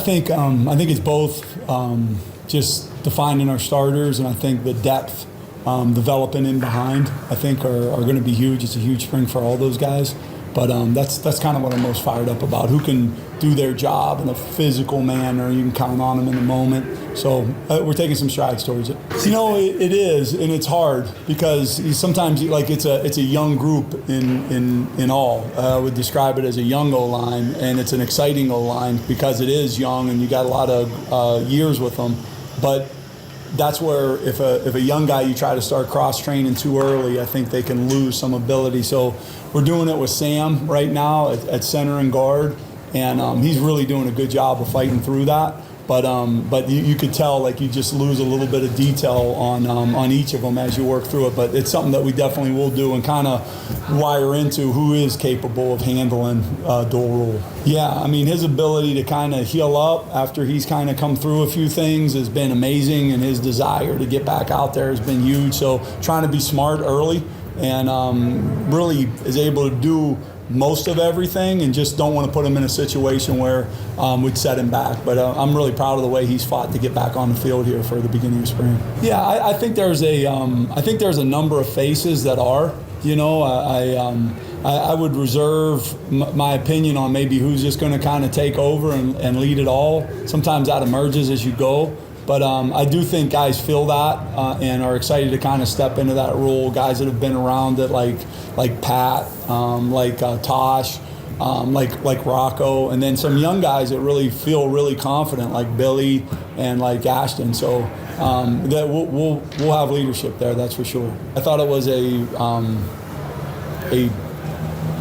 I think it's both. Just defining our starters, and I think the depth developing in behind, I think are going to be huge. It's a huge spring for all those guys. But that's kind of what I'm most fired up about. Who can do their job in a physical manner? You can count on them in the moment. So we're taking some strides towards it. It is, and it's hard because sometimes it's a young group in all. I would describe it as a young O-line, and it's an exciting O-line because it is young and you got a lot of years with them. But that's where if a young guy you try to start cross-training too early, I think they can lose some ability. So we're doing it with Sam right now at center and guard, and he's really doing a good job of fighting through that. But you could tell you just lose a little bit of detail on each of them as you work through it. But it's something that we definitely will do and kind of wire into who is capable of handling dual role. Yeah, his ability to kind of heal up after he's kind of come through a few things has been amazing, and his desire to get back out there has been huge. So trying to be smart early and really is able to do most of everything, and just don't want to put him in a situation where we'd set him back. But I'm really proud of the way he's fought to get back on the field here for the beginning of spring. Yeah, I think there's a number of faces that are. I would reserve my opinion on maybe who's just going to kind of take over and lead it all. Sometimes that emerges as you go. But I do think guys feel that and are excited to kind of step into that role. Guys that have been around it, like Pat, like Tosh, like Rocco, and then some young guys that really feel really confident, like Billy and like Ashton. So that we'll have leadership there, that's for sure. I thought it was a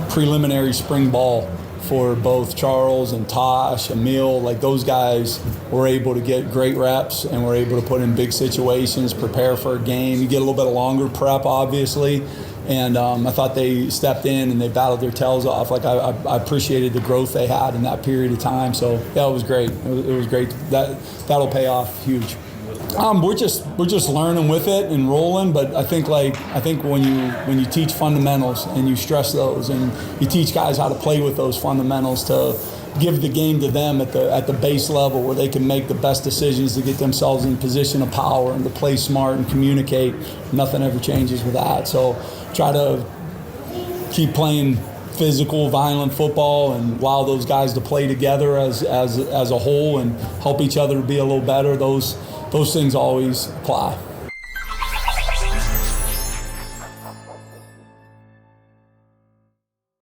preliminary spring ball for both Charles and Tosh, Emil. Those guys were able to get great reps and were able to put in big situations, prepare for a game. You get a little bit of longer prep, obviously. And I thought they stepped in and they battled their tails off. I appreciated the growth they had in that period of time. So yeah, it was great. It was great. That'll pay off huge. We're just learning with it and rolling, but I think when you teach fundamentals and you stress those and you teach guys how to play with those fundamentals to give the game to them at the base level where they can make the best decisions to get themselves in position of power and to play smart and communicate, nothing ever changes with that. So try to keep playing physical, violent football and allow those guys to play together as a whole and help each other to be a little better. Those things always apply.